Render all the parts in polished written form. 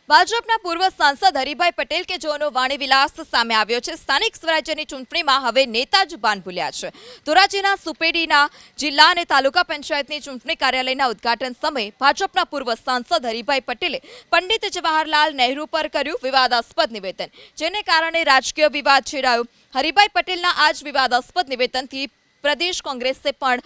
ભાજપના પૂર્વ સાંસદ હરિભાઈ પટેલ કે જેઓનો વાણી વિલાસ સામે આવ્યો છે। સ્થાનિક સ્વરાજ્યની ચૂંટણીમાં હવે નેતા જ ભાન ભૂલ્યા છે। ધોરાજીના સુપેડીના જિલ્લા અને તાલુકા પંચાયતની ચૂંટણી કાર્યાલયના ઉદ્ઘાટન સમયે ભાજપના પૂર્વ સાંસદ હરિભાઈ પટેલે પંડિત જવાહરલાલ નહેરુ પર કર્યું વિવાદાસ્પદ નિવેદન, જેને કારણે રાજકીય વિવાદ છેડાયો। હરિભાઈ પટેલના આ જ વિવાદાસ્પદ નિવેદનથી प्रदेश कांग्रेसे पण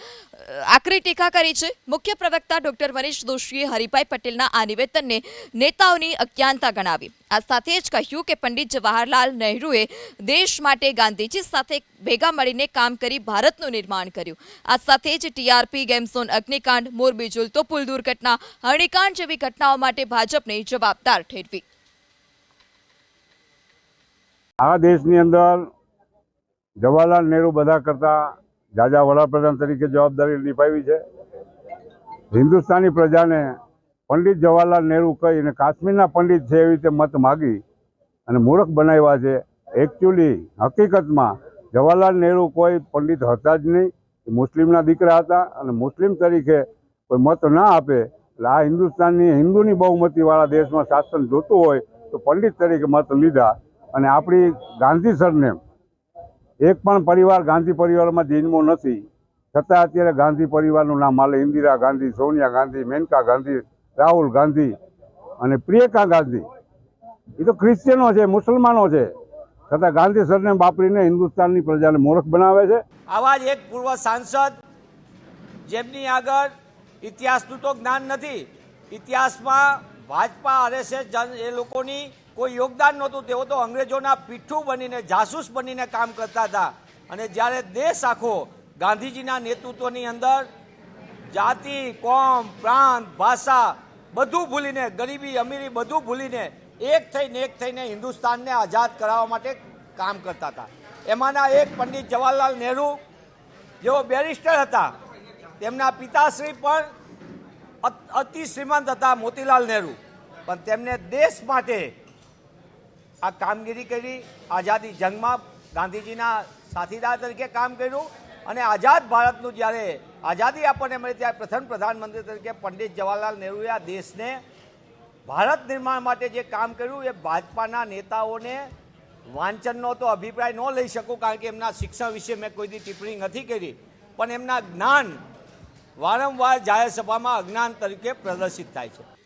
आकरी टीका करी छे। मुख्य प्रवक्ता डॉक्टर मनीष दोशीए हरिभाई पटेलना आ निवेदनने नेताओनी अज्ञानता गणावी। आ साथे ज कह्युं के पंडित जवाहरलाल नेहरूले देश माटे गांधीजी साथे भेगा मळीने काम करी भारतनुं निर्माण कर्युं। आ साथे ज टीआरपी, गेम झोन अग्निकांड, मोरबी झूलतो पुल दुर्घटना, हरणिकांड जेवी घटनाओं माटे भाजपने जवाबदार ठेरवी। आ देशनी अंदर जवाहरलाल नेहरू बधा करता जाजा वडाप्रधान तरीके जवाबदारी निभावी है। हिंदुस्तानी प्रजा ने पंडित जवाहरलाल नेहरू कही काश्मीर पंडित है एवी रीते मत मागी अने मूर्ख बनाव्या छे। एक्चुअली हकीकत में जवाहरलाल नेहरू कोई पंडित हता ज नहीं, मुस्लिमना दीकरा हता अने मुस्लिम तरीके कोई मत ना आपे। आ हिंदुस्तानी हिंदूनी बहुमती वाला देश में शासन जोतुं होय तो पंडित तरीके मत लीधा अने आपणी गांधी सरनेम एक पण परिवार गांधी परिवार में जन्मो नहीं छतां अत्यारे गांधी परिवारनुं नाम हाले। इंदिरा गांधी, सोनिया गांधी, मेनका गांधी, राहुल गांधी अने प्रियंका गांधी ये तो क्रिश्चियनो छे, मुसलमानो छे, छतां गांधी सरनेम वापरीने हिंदुस्ताननी प्रजाने मूर्ख बनावे छे। आवा ज एक पूर्व सांसद जेमनी आगळ इतिहासनुं तो ज्ञान नथी, इतिहासमां भाजपा आरएसएस ए लोकोनी कोई योगदान नहोतुं। तेओ तो अंग्रेजोना पीठू बनीने जासूस बनीने काम करता था अने ज्यारे देश आखो गांधीजीना नेतृत्वनी अंदर जाति, कोम, प्रांत, भाषा बधुं भूलीने, गरीबी अमीरी बधुं भूलीने एक थईने हिंदुस्तानने आजाद कराववा माटे काम करता था। एमांना एक पंडित जवाहरलाल नेहरू जेओ बेरिस्टर हता, तेमना पिताश्री पण अति श्रीमंत हता मोतीलाल नेहरू, पण तेमने देश माटे आ कामगीरी करी। आज़ादी जंग में गांधीजीना साथीदार तरीके काम कर्युं अने आजाद भारतनुं ज्यारे आज़ादी आपणे मळी त्यारे प्रथम प्रधानमंत्री तरीके पंडित जवाहरलाल नेहरूले आ देशने भारत निर्माण माटे जे काम कर्युं ए भाजपाना नेताओने वांचननो तो अभिप्राय न लई शकूं, कारण के एमना शिक्षण विषे मैं कोई दी टिप्पणी नथी करी, पण एमना ज्ञान वारंवार जाहेर सभामां अज्ञान तरीके प्रदर्शित थाय छे।